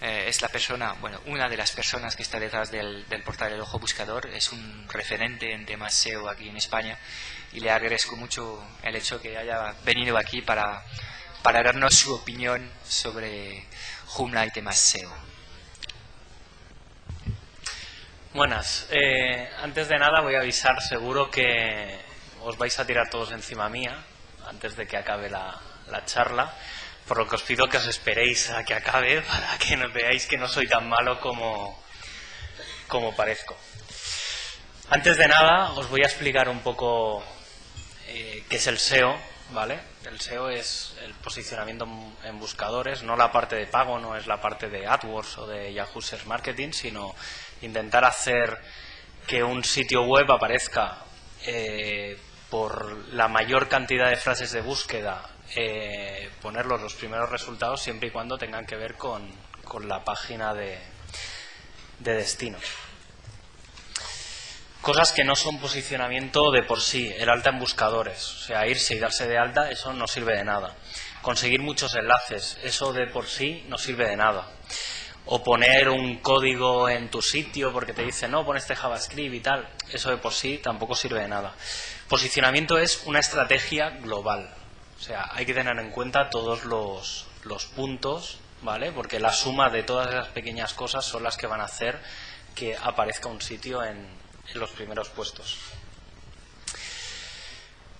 es la persona, bueno, una de las personas que está detrás del portal El Ojo Buscador. Es un referente en temas SEO aquí en España y le agradezco mucho el hecho que haya venido aquí para darnos su opinión sobre Joomla y temas SEO. Buenas. Antes de nada voy a avisar, seguro que os vais a tirar todos encima mía antes de que acabe la charla, por lo que os pido que os esperéis a que acabe para que nos veáis que no soy tan malo como parezco. Antes de nada os voy a explicar un poco qué es el SEO, ¿vale? El SEO es el posicionamiento en buscadores, no la parte de pago, no es la parte de AdWords o de Yahoo Search Marketing, sino intentar hacer que un sitio web aparezca por la mayor cantidad de frases de búsqueda, ponerlos los primeros resultados siempre y cuando tengan que ver con la página de destino. Cosas que no son posicionamiento de por sí, el alta en buscadores, o sea, irse y darse de alta, eso no sirve de nada. Conseguir muchos enlaces, eso de por sí no sirve de nada. O poner un código en tu sitio porque te dice, no, pon este JavaScript y tal, eso de por sí tampoco sirve de nada. Posicionamiento es una estrategia global, o sea, hay que tener en cuenta todos los puntos, ¿vale? Porque la suma de todas esas pequeñas cosas son las que van a hacer que aparezca un sitio en los primeros puestos.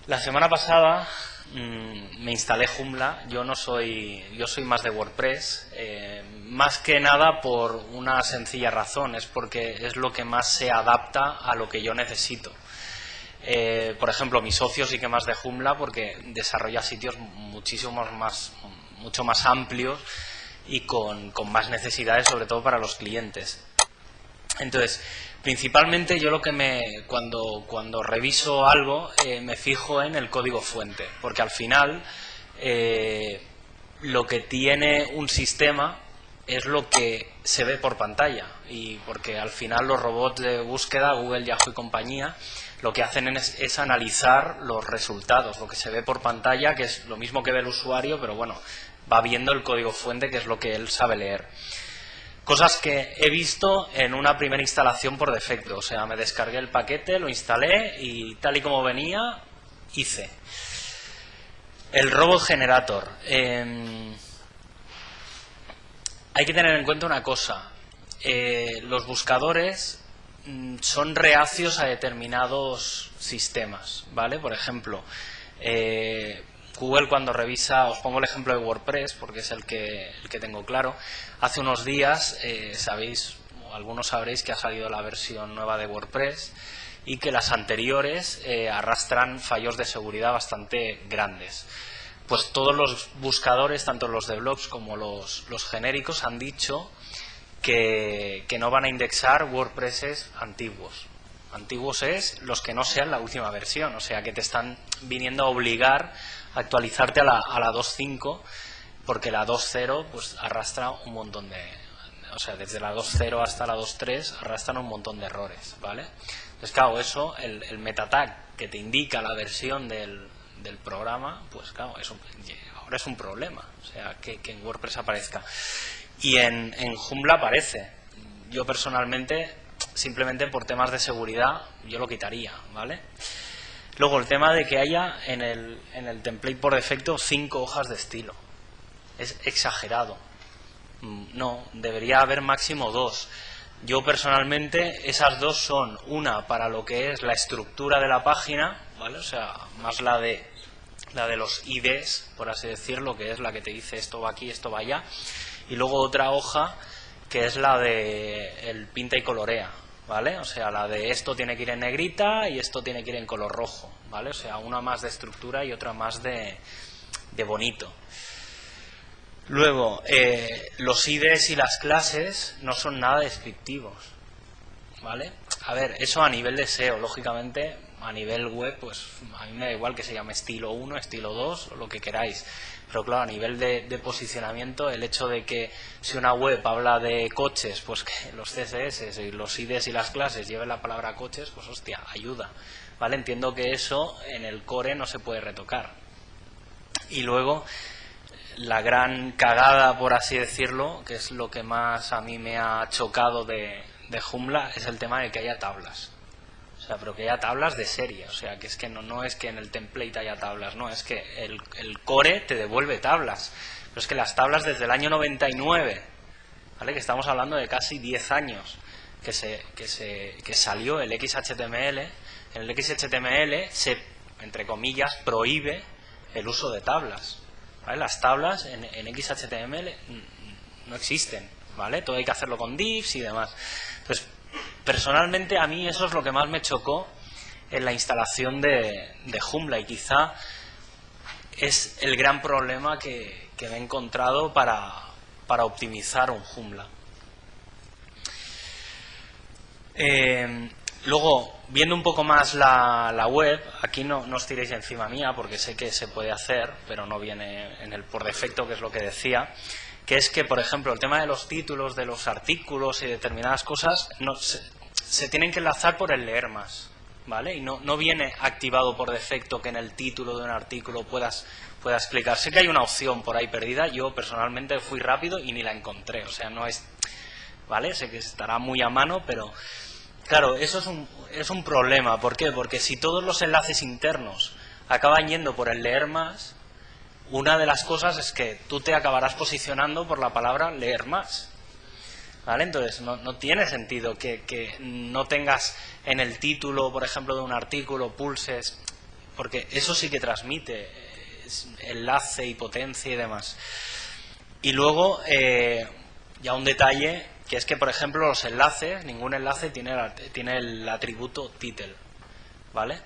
La semana pasada me instalé Joomla. Yo soy más de WordPress, más que nada por una sencilla razón, es porque es lo que más se adapta a lo que yo necesito. Por ejemplo, mi socio sí que más de Joomla porque desarrolla sitios mucho más amplios y con más necesidades, sobre todo para los clientes. Entonces, principalmente yo cuando reviso algo me fijo en el código fuente, porque al final lo que tiene un sistema es lo que se ve por pantalla, y porque al final los robots de búsqueda, Google, Yahoo y compañía, lo que hacen es analizar los resultados, lo que se ve por pantalla, que es lo mismo que ve el usuario, pero bueno, va viendo el código fuente, que es lo que él sabe leer. Cosas que he visto en una primera instalación por defecto, o sea, me descargué el paquete, lo instalé y tal y como venía, hice. El Robot Generator. Hay que tener en cuenta una cosa, los buscadores son reacios a determinados sistemas, ¿vale? Por ejemplo, Google cuando revisa, os pongo el ejemplo de WordPress porque es el que tengo claro. Hace unos días algunos sabréis que ha salido la versión nueva de WordPress y que las anteriores arrastran fallos de seguridad bastante grandes. Pues todos los buscadores, tanto los de blogs como los genéricos, han dicho que no van a indexar WordPresses antiguos. Antiguos es los que no sean la última versión, o sea que te están viniendo a obligar a actualizarte a la 2.5, porque la 2.0 pues arrastra un montón o sea, desde la 2.0 hasta la 2.3 arrastran un montón de errores, ¿vale? Entonces, claro, eso, el meta tag que te indica la versión del programa, pues claro, ahora es un problema, o sea, que en WordPress aparezca. Y en Joomla aparece. Yo personalmente, simplemente por temas de seguridad, yo lo quitaría, ¿vale? Luego, el tema de que haya en el template por defecto 5 hojas de estilo. Es exagerado. No, debería haber máximo 2. Yo personalmente, esas 2 son una para lo que es la estructura de la página, ¿vale? O sea, más la de los IDs, por así decirlo, que es la que te dice esto va aquí, esto va allá. Y luego otra hoja que es la de el pinta y colorea, ¿vale? O sea, la de esto tiene que ir en negrita y esto tiene que ir en color rojo, ¿vale? O sea, una más de estructura y otra más de bonito. Luego, los IDs y las clases no son nada descriptivos, ¿vale? A ver, eso a nivel de SEO, lógicamente, a nivel web, pues a mí me da igual que se llame estilo 1, estilo 2 o lo que queráis. Pero claro, a nivel de posicionamiento, el hecho de que si una web habla de coches, pues que los CSS y los IDs y las clases lleven la palabra coches, pues hostia, ayuda, ¿vale? Entiendo que eso en el core no se puede retocar. Y luego, la gran cagada, por así decirlo, que es lo que más a mí me ha chocado de Joomla, es el tema de que haya tablas. O sea, pero que haya tablas de serie. O sea, que es que no es que en el template haya tablas, no, es que el core te devuelve tablas. Pero es que las tablas desde el año 99, ¿vale? Que estamos hablando de casi 10 años que salió el XHTML. En el XHTML se, entre comillas, prohíbe el uso de tablas, ¿vale? Las tablas en XHTML no existen, ¿vale? Todo hay que hacerlo con divs y demás. Entonces, personalmente a mí eso es lo que más me chocó en la instalación de Joomla, y quizá es el gran problema que me he encontrado para optimizar un Joomla. Luego, viendo un poco más la web, aquí no os tiréis encima mía porque sé que se puede hacer, pero no viene en el por defecto, que es lo que decía, que es que, por ejemplo, el tema de los títulos, de los artículos y determinadas cosas se tienen que enlazar por el leer más, ¿vale? Y no viene activado por defecto que en el título de un artículo puedas clicar. Sé que hay una opción por ahí perdida, yo personalmente fui rápido y ni la encontré, o sea, no es... ¿Vale? Sé que estará muy a mano, pero... Claro, eso es un problema. ¿Por qué? Porque si todos los enlaces internos acaban yendo por el leer más, una de las cosas es que tú te acabarás posicionando por la palabra leer más, ¿vale? Entonces no tiene sentido que no tengas en el título, por ejemplo, de un artículo, pulses, porque eso sí que transmite enlace y potencia y demás. Y luego, ya un detalle, que es que, por ejemplo, los enlaces, ningún enlace tiene el atributo title, ¿vale?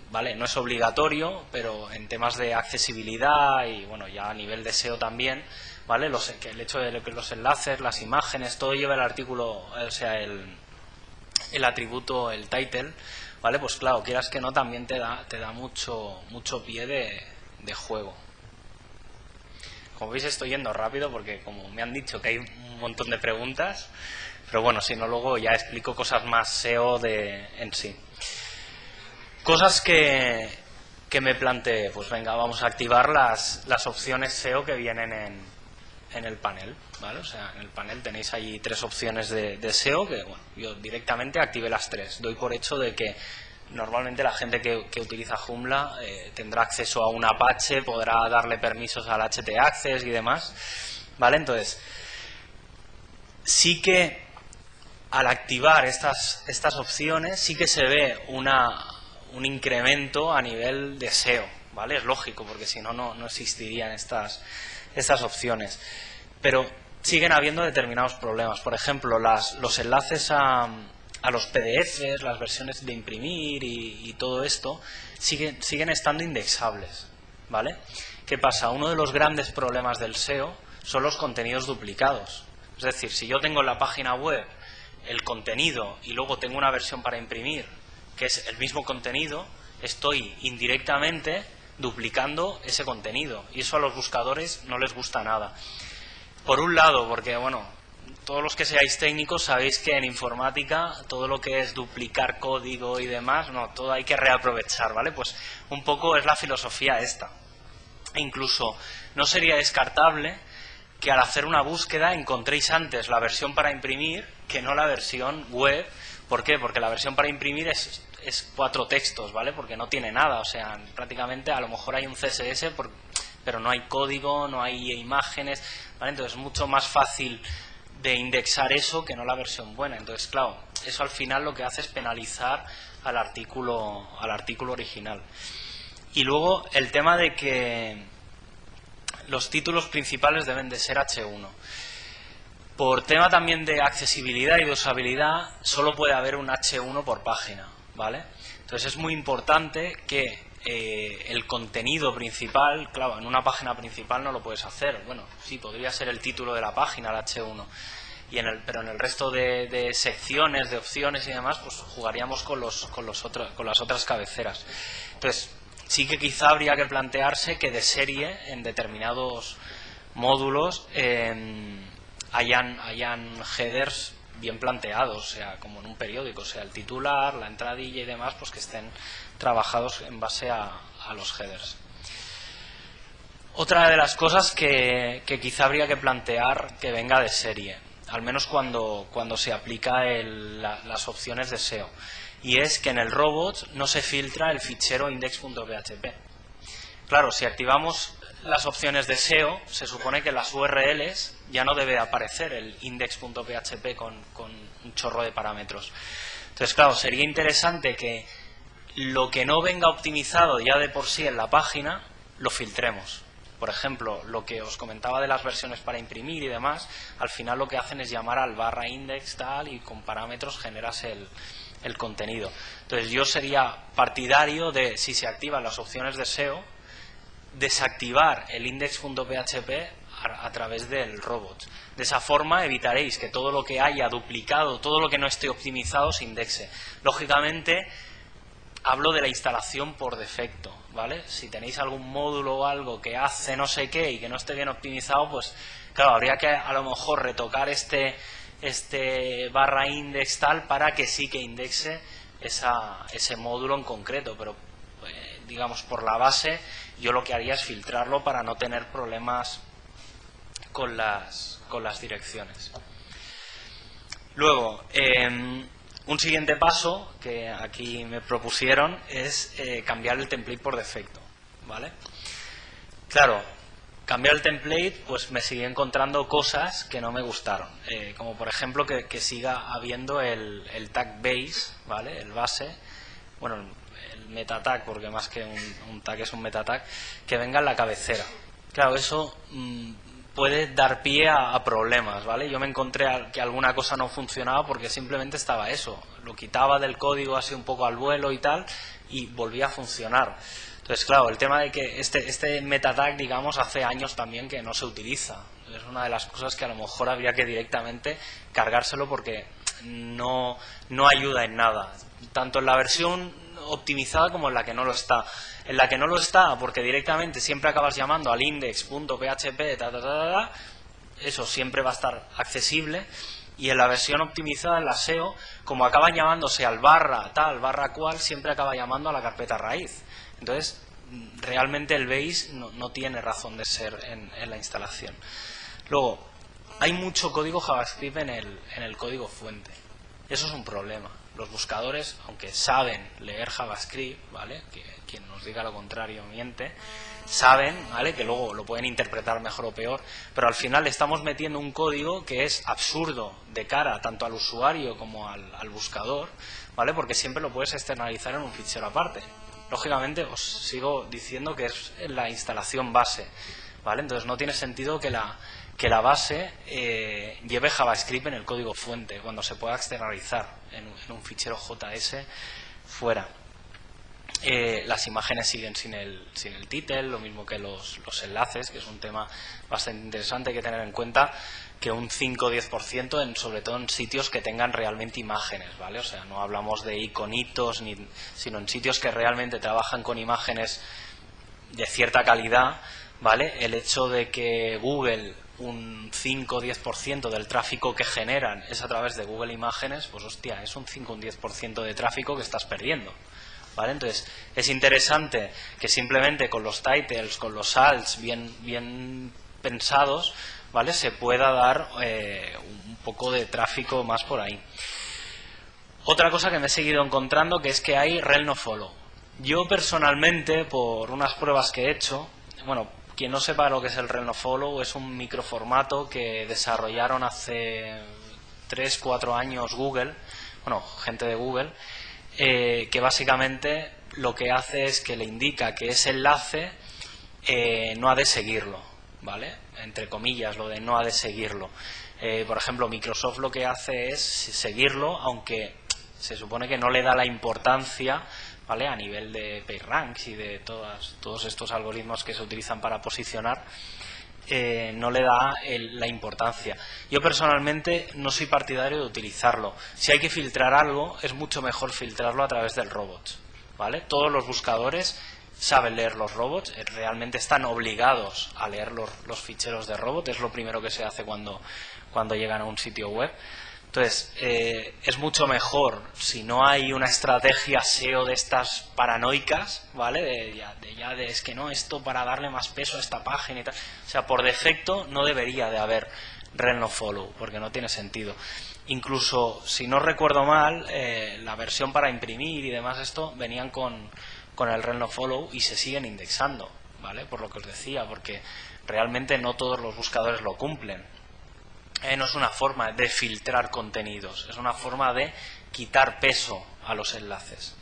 Vale, no es obligatorio, pero en temas de accesibilidad y, bueno, ya a nivel de SEO también, ¿vale? El hecho de que los enlaces, las imágenes, todo lleva el artículo, o sea, el atributo, el title, ¿vale? Pues claro, quieras que no, también te da mucho pie de juego. Como veis, estoy yendo rápido porque, como me han dicho, que hay un montón de preguntas, pero bueno, si no, luego ya explico cosas más SEO en sí. Cosas que me planteé, pues venga, vamos a activar las opciones SEO que vienen en el panel, ¿vale? O sea, en el panel tenéis ahí 3 opciones de SEO que, bueno, yo directamente activé las 3. Doy por hecho de que normalmente la gente que utiliza Joomla tendrá acceso a un Apache, podrá darle permisos al htaccess y demás, ¿vale? Entonces, sí que al activar estas opciones sí que se ve un incremento a nivel de SEO, ¿vale? Es lógico, porque si no existirían estas opciones. Pero siguen habiendo determinados problemas. Por ejemplo, los enlaces a los PDFs, las versiones de imprimir y todo esto, siguen estando indexables, ¿vale? ¿Qué pasa? Uno de los grandes problemas del SEO son los contenidos duplicados. Es decir, si yo tengo en la página web el contenido y luego tengo una versión para imprimir que es el mismo contenido, estoy indirectamente duplicando ese contenido, y eso a los buscadores no les gusta nada. Por un lado, porque, bueno, todos los que seáis técnicos sabéis que en informática todo lo que es duplicar código y demás, no, todo hay que reaprovechar, ¿vale? Pues un poco es la filosofía esta. E incluso no sería descartable que al hacer una búsqueda encontréis antes la versión para imprimir que no la versión web. ¿Por qué? Porque la versión para imprimir es 4 textos, ¿vale? Porque no tiene nada, o sea, prácticamente a lo mejor hay un CSS, pero no hay código, no hay imágenes, ¿vale? Entonces es mucho más fácil de indexar eso que no la versión buena. Entonces, claro, eso al final lo que hace es penalizar al artículo original. Y luego el tema de que los títulos principales deben de ser H1. Por tema también de accesibilidad y de usabilidad, solo puede haber un H1 por página, ¿vale? Entonces es muy importante que el contenido principal, claro, en una página principal no lo puedes hacer. Bueno, sí, podría ser el título de la página, el H1, pero en el resto de secciones, de opciones y demás, pues jugaríamos con las otras cabeceras. Entonces, sí que quizá habría que plantearse que de serie, en determinados módulos, hayan headers bien planteados, o sea, como en un periódico, o sea, el titular, la entradilla y demás, pues que estén trabajados en base a los headers. Otra de las cosas que quizá habría que plantear que venga de serie, al menos cuando se aplica las opciones de SEO, y es que en el robot no se filtra el fichero index.php. Claro, si activamos las opciones de SEO, se supone que en las URLs ya no debe aparecer el index.php con un chorro de parámetros. Entonces, claro, sería interesante que lo que no venga optimizado ya de por sí en la página, lo filtremos. Por ejemplo, lo que os comentaba de las versiones para imprimir y demás, al final lo que hacen es llamar al barra index tal y con parámetros generas el contenido. Entonces yo sería partidario de, si se activan las opciones de SEO, desactivar el index.php a través del robot. De esa forma evitaréis que todo lo que haya duplicado, todo lo que no esté optimizado se indexe. Lógicamente, hablo de la instalación por defecto, ¿vale? Si tenéis algún módulo o algo que hace no sé qué y que no esté bien optimizado, pues claro, habría que a lo mejor retocar este barra index tal para que sí que indexe ese módulo en concreto, pero digamos por la base yo lo que haría es filtrarlo para no tener problemas con las direcciones. Luego, un siguiente paso que aquí me propusieron es cambiar el template por defecto, ¿vale? Claro, cambiar el template, pues me sigue encontrando cosas que no me gustaron, como por ejemplo que siga habiendo el tag base, ¿vale? El base, bueno, el meta tag, porque más que un tag es un meta tag, que venga en la cabecera. Claro, eso puede dar pie a problemas, ¿vale? Yo me encontré que alguna cosa no funcionaba porque simplemente estaba eso, lo quitaba del código así un poco al vuelo y tal, y volvía a funcionar. Entonces, claro, el tema de que este meta tag, digamos, hace años también que no se utiliza. Es una de las cosas que a lo mejor habría que directamente cargárselo porque no ayuda en nada, tanto en la versión optimizada como en la que no lo está. En la que no lo está, porque directamente siempre acabas llamando al index.php, eso siempre va a estar accesible, y en la versión optimizada, en la SEO, como acaba llamándose al barra tal, barra cual, siempre acaba llamando a la carpeta raíz. Entonces, realmente el base no tiene razón de ser en la instalación. Luego, hay mucho código JavaScript en el código fuente. Eso es un problema. Los buscadores, aunque saben leer JavaScript, ¿vale? Que quien nos diga lo contrario miente, saben, ¿vale? Que luego lo pueden interpretar mejor o peor, pero al final le estamos metiendo un código que es absurdo de cara tanto al usuario como al buscador, ¿vale? Porque siempre lo puedes externalizar en un fichero aparte. Lógicamente os sigo diciendo que es la instalación base, ¿vale? Entonces no tiene sentido que la base lleve JavaScript en el código fuente cuando se pueda externalizar en un fichero JS fuera. Las imágenes siguen sin el title, lo mismo que los enlaces, que es un tema bastante interesante. Hay que tener en cuenta que un 5 o 10%, sobre todo en sitios que tengan realmente imágenes, ¿vale? O sea, no hablamos de iconitos, sino en sitios que realmente trabajan con imágenes de cierta calidad, ¿vale? El hecho de que Google, un 5 o 10% del tráfico que generan es a través de Google Imágenes, pues hostia, es un 5 o un 10% de tráfico que estás perdiendo, ¿vale? Entonces, es interesante que simplemente con los titles, con los alts bien pensados, ¿vale? Se pueda dar un poco de tráfico más por ahí. Otra cosa que me he seguido encontrando, que es que hay rel no follow. Yo personalmente, por unas pruebas que he hecho, bueno, quien no sepa lo que es el rel no follow, es un microformato que desarrollaron hace 3-4 años Google, bueno, gente de Google, que básicamente lo que hace es que le indica que ese enlace no ha de seguirlo, ¿vale? Entre comillas, lo de no ha de seguirlo. Por ejemplo, Microsoft lo que hace es seguirlo, aunque se supone que no le da la importancia, ¿vale? A nivel de PageRank y de todos estos algoritmos que se utilizan para posicionar, no le da la importancia. Yo personalmente no soy partidario de utilizarlo. Si hay que filtrar algo, es mucho mejor filtrarlo a través del robot, ¿vale? Todos los buscadores saben leer los robots, realmente están obligados a leer los ficheros de robot, es lo primero que se hace cuando llegan a un sitio web, Entonces, es mucho mejor si no hay una estrategia SEO de estas paranoicas, ¿vale? De es que no, esto para darle más peso a esta página y tal. O sea, por defecto no debería de haber rel no follow, porque no tiene sentido. Incluso, si no recuerdo mal, la versión para imprimir y demás esto venían con el rel no follow y se siguen indexando, ¿vale? Por lo que os decía, porque realmente no todos los buscadores lo cumplen. No es una forma de filtrar contenidos, es una forma de quitar peso a los enlaces.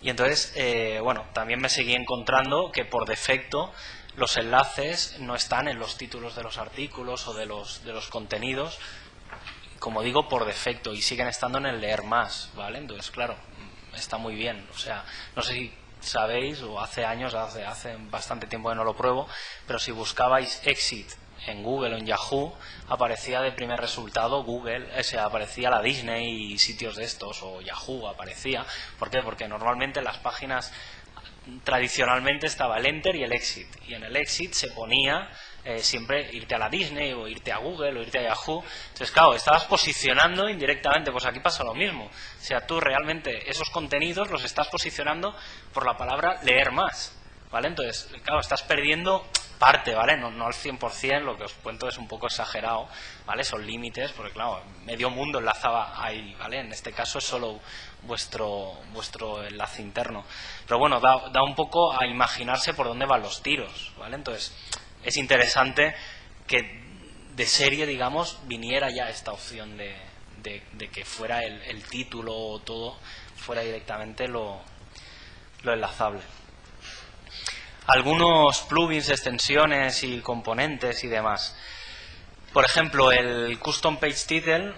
Y entonces, bueno, también me seguí encontrando que por defecto los enlaces no están en los títulos de los artículos o de los contenidos, como digo, por defecto, y siguen estando en el leer más, ¿vale? Entonces, claro, está muy bien. O sea, no sé si sabéis, o hace años, hace bastante tiempo que no lo pruebo, pero si buscabais exit en Google o en Yahoo, aparecía de primer resultado Google, aparecía la Disney y sitios de estos, o Yahoo aparecía. ¿Por qué? Porque normalmente en las páginas tradicionalmente estaba el enter y el exit, y en el exit se ponía siempre irte a la Disney o irte a Google o irte a Yahoo. Entonces, claro, estabas posicionando indirectamente. Pues aquí pasa lo mismo. O sea, tú realmente esos contenidos los estás posicionando por la palabra leer más, ¿vale? Entonces, claro, estás perdiendo parte, ¿vale? No al 100%, lo que os cuento es un poco exagerado, ¿vale? Son límites, porque claro, medio mundo enlazaba ahí, ¿vale? En este caso es solo vuestro enlace interno. Pero bueno, da un poco a imaginarse por dónde van los tiros, ¿vale? Entonces, es interesante que de serie, digamos, viniera ya esta opción de que fuera el título o todo fuera directamente lo enlazable. Algunos plugins, extensiones y componentes y demás. Por ejemplo, el Custom Page Title,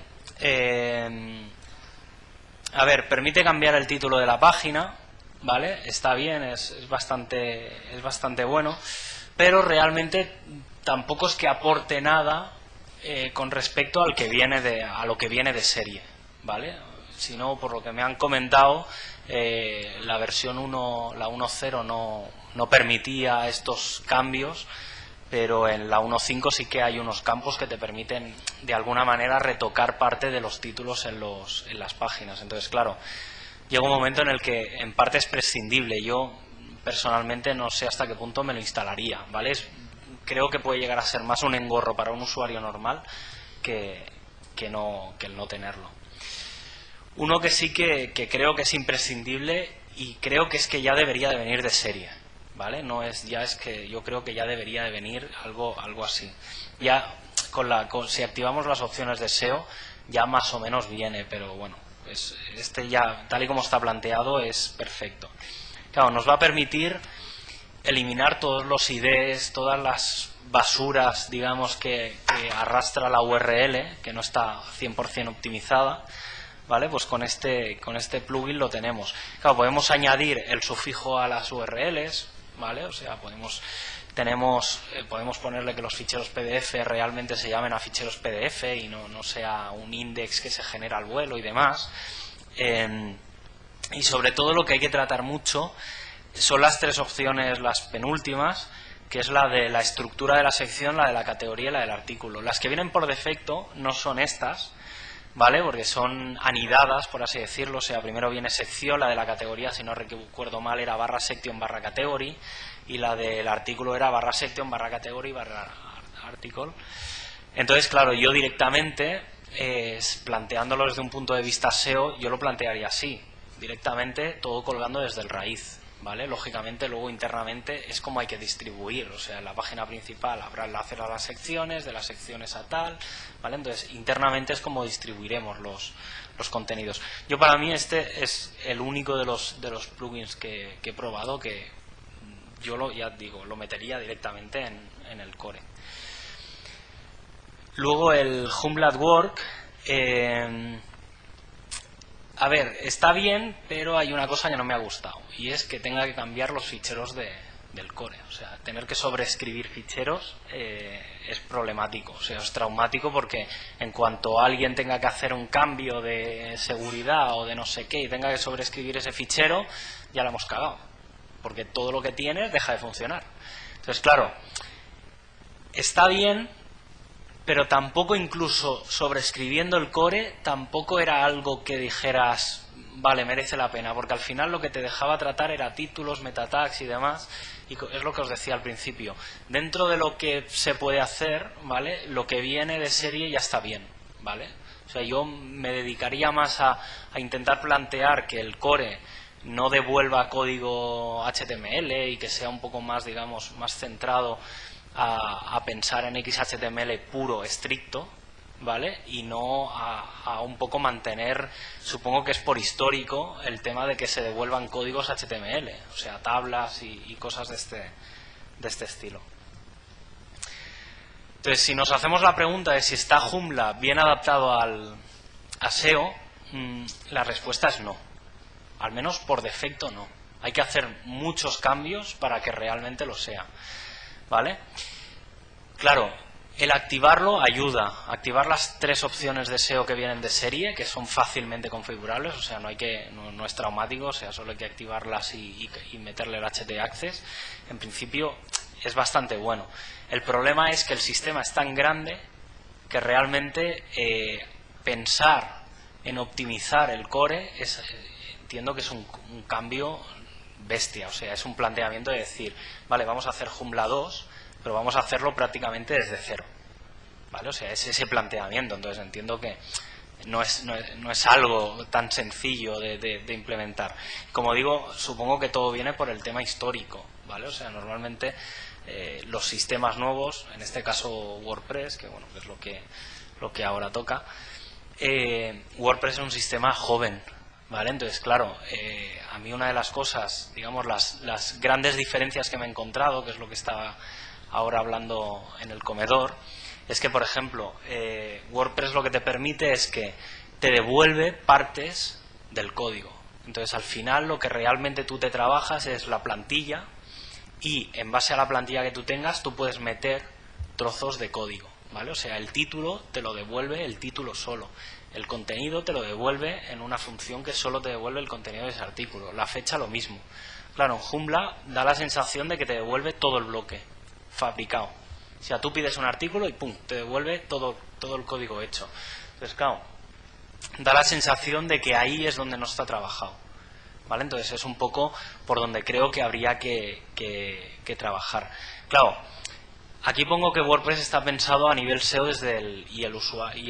permite cambiar el título de la página, ¿vale? Está bien, es bastante bueno, pero realmente tampoco es que aporte nada con respecto a lo que viene de serie, ¿vale? Si no, por lo que me han comentado, la versión 1, la 1.0 no permitía estos cambios, pero en la 1.5 sí que hay unos campos que te permiten de alguna manera retocar parte de los títulos en las páginas. Entonces, claro, llega un momento en el que en parte es prescindible. Yo personalmente no sé hasta qué punto me lo instalaría, ¿vale? Creo que puede llegar a ser más un engorro para un usuario normal que el no tenerlo. Uno que sí que creo que es imprescindible, y creo que es que ya debería de venir de serie, ¿vale? Es que yo creo que ya debería de venir algo así. Ya si activamos las opciones de SEO ya más o menos viene, pero bueno, ya tal y como está planteado es perfecto. Claro, nos va a permitir eliminar todos los IDs, todas las basuras, digamos, que arrastra la URL, que no está 100% optimizada, ¿vale? Pues con este plugin lo tenemos. Claro, podemos añadir el sufijo a las URLs, ¿vale? O sea, podemos ponerle que los ficheros PDF realmente se llamen a ficheros PDF y no sea un index que se genera al vuelo y demás. Y sobre todo lo que hay que tratar mucho son las tres opciones, las penúltimas, que es la de la estructura de la sección, la de la categoría y la del artículo. Las que vienen por defecto no son estas, ¿vale? Porque son anidadas, por así decirlo. O sea, primero viene sección, la de la categoría, si no recuerdo mal, era /section/category, y la del artículo era /section/category /article. Entonces, claro, yo directamente, planteándolo desde un punto de vista SEO, yo lo plantearía así, directamente todo colgando desde el raíz, ¿vale? Lógicamente, luego internamente es como hay que distribuir. O sea, en la página principal habrá enlaces a las secciones, de las secciones a tal, ¿vale? Entonces, internamente es como distribuiremos los contenidos. Yo, para mí, este es el único de los plugins que he probado que yo lo metería directamente en el core. Luego el Joomla Work, está bien, pero hay una cosa que no me ha gustado, y es que tenga que cambiar los ficheros del core. O sea, tener que sobreescribir ficheros es problemático, o sea, es traumático, porque en cuanto alguien tenga que hacer un cambio de seguridad o de no sé qué y tenga que sobreescribir ese fichero, ya lo hemos cagado, porque todo lo que tienes deja de funcionar. Entonces, claro, está bien, pero tampoco, incluso sobreescribiendo el core, tampoco era algo que dijeras, vale, merece la pena, porque al final lo que te dejaba tratar era títulos, metatags y demás, y es lo que os decía al principio. Dentro de lo que se puede hacer, ¿vale?, lo que viene de serie ya está bien, ¿vale? O sea, yo me dedicaría más a intentar plantear que el core no devuelva código HTML y que sea un poco más, digamos, más centrado a pensar en XHTML puro, estricto, ¿vale? Y no a un poco mantener, supongo que es por histórico, el tema de que se devuelvan códigos HTML, o sea, tablas y cosas de este estilo. Entonces, si nos hacemos la pregunta de si está Joomla bien adaptado a SEO, la respuesta es no. Al menos por defecto no. Hay que hacer muchos cambios para que realmente lo sea, ¿vale? Claro, el activarlo ayuda. Activar las 3 opciones de SEO que vienen de serie, que son fácilmente configurables, o sea, no es traumático, o sea, solo hay que activarlas y meterle el HT Access. En principio es bastante bueno. El problema es que el sistema es tan grande que realmente pensar en optimizar el core entiendo que es un cambio bestia, o sea, es un planteamiento de decir, vale, vamos a hacer Joomla 2, pero vamos a hacerlo prácticamente desde cero, ¿vale? O sea, es ese planteamiento. Entonces entiendo que no es algo tan sencillo de implementar. Como digo, supongo que todo viene por el tema histórico, ¿vale? O sea, normalmente los sistemas nuevos, en este caso WordPress, que bueno, es lo que ahora toca, WordPress es un sistema joven, ¿vale? Entonces, claro, a mí una de las cosas, digamos, las grandes diferencias que me he encontrado, que es lo que estaba ahora hablando en el comedor, es que, por ejemplo, WordPress lo que te permite es que te devuelve partes del código. Entonces, al final, lo que realmente tú te trabajas es la plantilla y, en base a la plantilla que tú tengas, tú puedes meter trozos de código, ¿vale? O sea, el título te lo devuelve el título solo. El contenido te lo devuelve en una función que solo te devuelve el contenido de ese artículo. La fecha, lo mismo. Claro, en Joomla da la sensación de que te devuelve todo el bloque fabricado. O sea, tú pides un artículo y ¡pum!, te devuelve todo el código hecho. Entonces, claro, da la sensación de que ahí es donde no está trabajado, ¿vale? Entonces es un poco por donde creo que habría que trabajar. Claro, aquí pongo que WordPress está pensado a nivel SEO y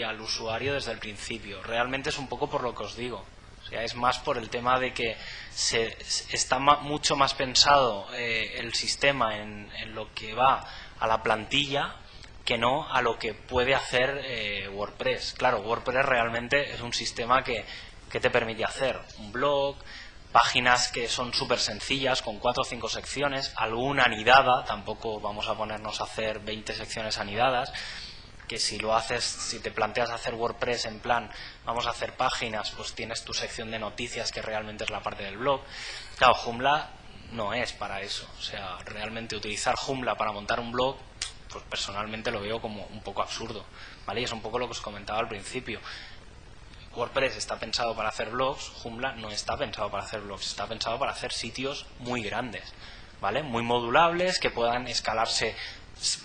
al usuario desde el principio. Realmente es un poco por lo que os digo. O sea, es más por el tema de que está mucho más pensado el sistema en lo que va a la plantilla que no a lo que puede hacer WordPress. Claro, WordPress realmente es un sistema que te permite hacer un blog, páginas que son súper sencillas, con 4 o 5 secciones, alguna anidada, tampoco vamos a ponernos a hacer 20 secciones anidadas, que si lo haces, si te planteas hacer WordPress en plan, vamos a hacer páginas, pues tienes tu sección de noticias que realmente es la parte del blog. Claro, Joomla no es para eso, o sea, realmente utilizar Joomla para montar un blog, pues personalmente lo veo como un poco absurdo, ¿vale? Y es un poco lo que os comentaba al principio. WordPress está pensado para hacer blogs, Joomla no está pensado para hacer blogs, está pensado para hacer sitios muy grandes, ¿vale? Muy modulables, que puedan escalarse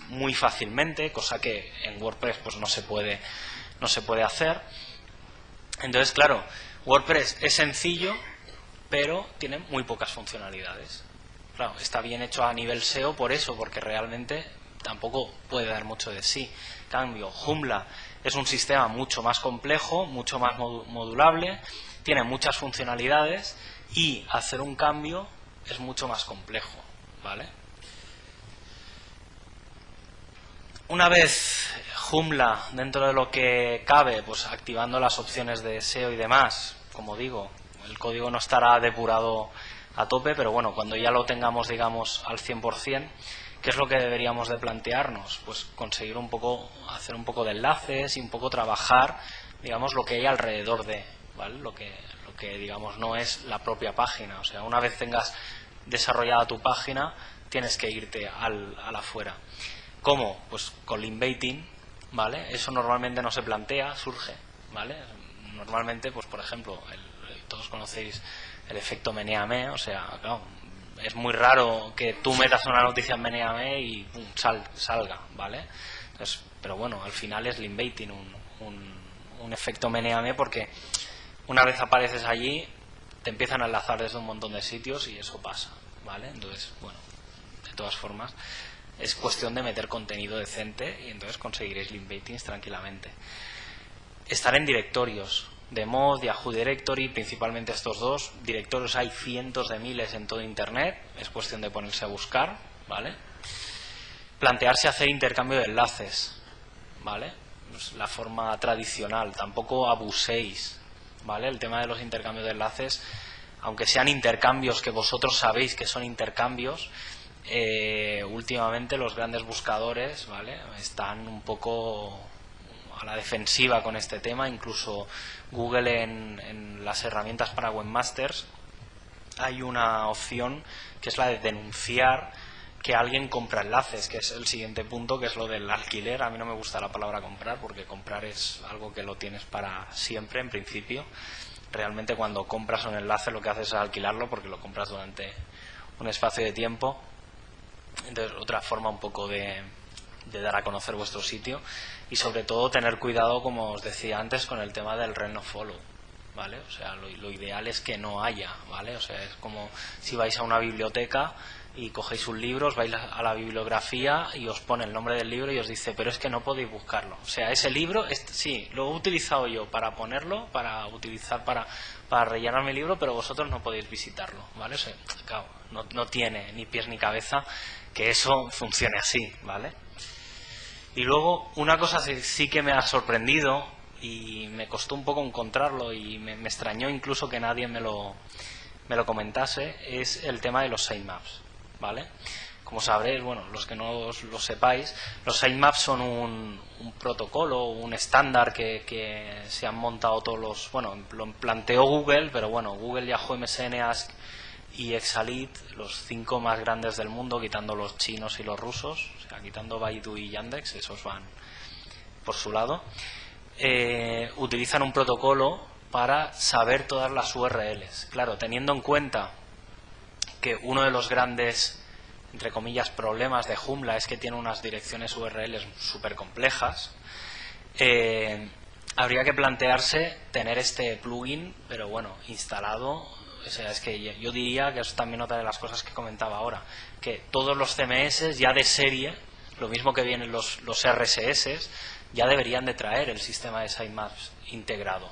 muy fácilmente, cosa que en WordPress pues no se puede hacer. Entonces, claro, WordPress es sencillo, pero tiene muy pocas funcionalidades. Claro, está bien hecho a nivel SEO por eso, porque realmente tampoco puede dar mucho de sí. En cambio, Joomla es un sistema mucho más complejo, mucho más modulable, tiene muchas funcionalidades y hacer un cambio es mucho más complejo, ¿vale? Una vez Joomla, dentro de lo que cabe, pues activando las opciones de SEO y demás, como digo, el código no estará depurado a tope, pero bueno, cuando ya lo tengamos, digamos, al 100%, ¿qué es lo que deberíamos de plantearnos? Pues conseguir un poco, hacer un poco de enlaces y un poco trabajar, digamos, lo que hay alrededor de, ¿vale? Lo que digamos no es la propia página. O sea, una vez tengas desarrollada tu página, tienes que irte al afuera. ¿Cómo? Pues con link baiting, ¿vale? Eso normalmente no se plantea, surge, ¿vale? Normalmente, pues por ejemplo, todos conocéis el efecto meneame, o sea, claro, es muy raro que tú metas una noticia en meneame y pum, salga, ¿vale? Pero bueno, al final es link baiting, un efecto menéame, porque una vez apareces allí te empiezan a enlazar desde un montón de sitios y eso pasa, ¿vale? Entonces, bueno, de todas formas es cuestión de meter contenido decente y entonces conseguiréis link baitings tranquilamente. Estar en directorios de Mod, Yahoo Directory, principalmente estos dos directorios. Hay cientos de miles en todo internet, es cuestión de ponerse a buscar, ¿vale? Plantearse hacer intercambio de enlaces, ¿vale? Pues la forma tradicional, tampoco abuséis, ¿vale? El tema de los intercambios de enlaces, aunque sean intercambios que vosotros sabéis que son intercambios, últimamente los grandes buscadores, ¿vale?, están un poco a la defensiva con este tema. Incluso Google en las herramientas para webmasters hay una opción que es la de denunciar que alguien compra enlaces, que es el siguiente punto, que es lo del alquiler. A mí no me gusta la palabra comprar, porque comprar es algo que lo tienes para siempre en principio. Realmente cuando compras un enlace lo que haces es alquilarlo, porque lo compras durante un espacio de tiempo. Entonces, otra forma un poco de dar a conocer vuestro sitio, y sobre todo tener cuidado, como os decía antes, con el tema del rent no follow, ¿vale? O sea, lo ideal es que no haya, ¿vale? O sea, es como si vais a una biblioteca y cogéis un libro, os vais a la bibliografía y os pone el nombre del libro y os dice, pero es que no podéis buscarlo. O sea, ese libro, sí, lo he utilizado yo para ponerlo, para rellenar mi libro, pero vosotros no podéis visitarlo, ¿vale? O sea, claro, no tiene ni pies ni cabeza que eso funcione así, ¿vale? Y luego, una cosa sí que me ha sorprendido y me costó un poco encontrarlo, y me extrañó incluso que nadie me lo comentase, es el tema de los sitemaps, ¿vale? Como sabréis, bueno, los que no lo sepáis, los sitemaps son un protocolo, un estándar que se han montado todos los... Bueno, lo planteó Google, pero bueno, Google, Yahoo, MSN, Ask y Exalit, los 5 más grandes del mundo, quitando los chinos y los rusos, o sea, quitando Baidu y Yandex, esos van por su lado, utilizan un protocolo para saber todas las URLs. Claro, teniendo en cuenta que uno de los grandes, entre comillas, problemas de Joomla es que tiene unas direcciones URLs súper complejas, habría que plantearse tener este plugin, pero bueno, instalado. O sea, es que yo diría que es también otra de las cosas que comentaba ahora, que todos los CMS ya de serie, lo mismo que vienen los RSS, ya deberían de traer el sistema de sitemaps integrado,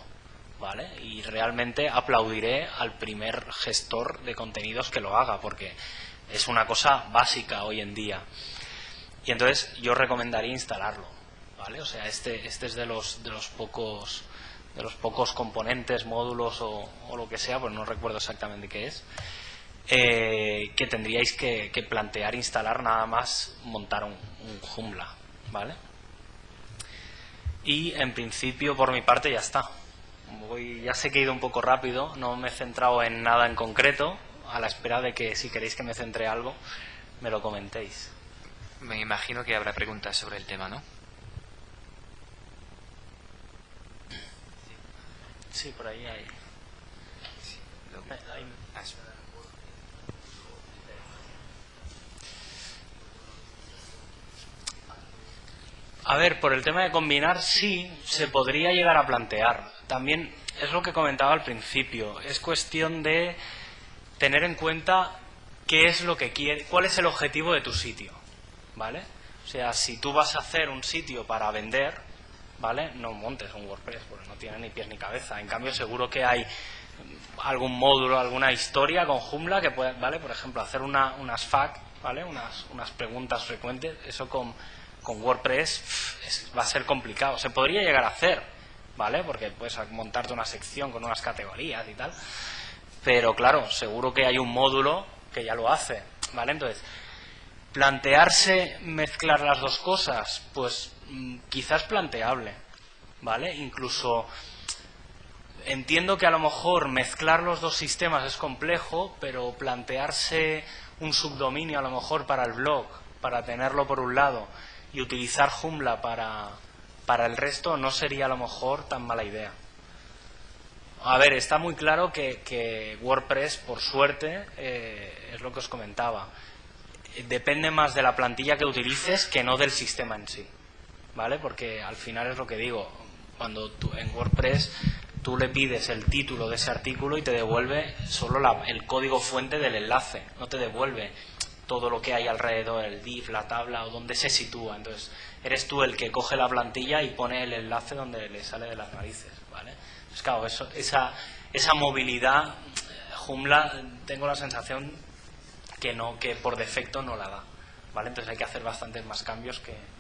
¿vale? Y realmente aplaudiré al primer gestor de contenidos que lo haga, porque es una cosa básica hoy en día. Y entonces yo recomendaría instalarlo, ¿vale? O sea, este es de los pocos componentes, módulos o lo que sea, pues no recuerdo exactamente qué es, que tendríais que plantear instalar nada más montar un Joomla, ¿vale? Y en principio por mi parte ya está. Ya sé que he ido un poco rápido, no me he centrado en nada en concreto, a la espera de que, si queréis que me centre algo, me lo comentéis. Me imagino que habrá preguntas sobre el tema, ¿no? Sí, por ahí hay. Sí, A ver, por el tema de combinar, sí, se podría llegar a plantear. También es lo que comentaba al principio. Es cuestión de tener en cuenta qué es lo que quiere, cuál es el objetivo de tu sitio, ¿vale? O sea, si tú vas a hacer un sitio para vender, ¿vale?, no montes un WordPress, porque no tiene ni pies ni cabeza. En cambio, seguro que hay algún módulo, alguna historia con Joomla que puede, ¿vale? Por ejemplo, hacer unas FAQ, ¿vale?, unas preguntas frecuentes. Eso con WordPress va a ser complicado. Se podría llegar a hacer, ¿vale?, porque puedes montarte una sección con unas categorías y tal, pero claro, seguro que hay un módulo que ya lo hace, ¿vale? Entonces, plantearse mezclar las dos cosas, pues quizás planteable, ¿vale? Incluso entiendo que a lo mejor mezclar los dos sistemas es complejo, pero plantearse un subdominio a lo mejor para el blog, para tenerlo por un lado, y utilizar Joomla para el resto, no sería a lo mejor tan mala idea. A ver, está muy claro que WordPress, por suerte, es lo que os comentaba, depende más de la plantilla que utilices que no del sistema en sí, ¿vale? Porque al final es lo que digo, cuando tú en WordPress tú le pides el título de ese artículo y te devuelve solo el código fuente del enlace, no te devuelve todo lo que hay alrededor, el div, la tabla o donde se sitúa. Entonces eres tú el que coge la plantilla y pone el enlace donde le sale de las narices, ¿vale? Pues claro, esa movilidad Joomla tengo la sensación que por defecto no la da, ¿vale? Entonces hay que hacer bastantes más cambios que...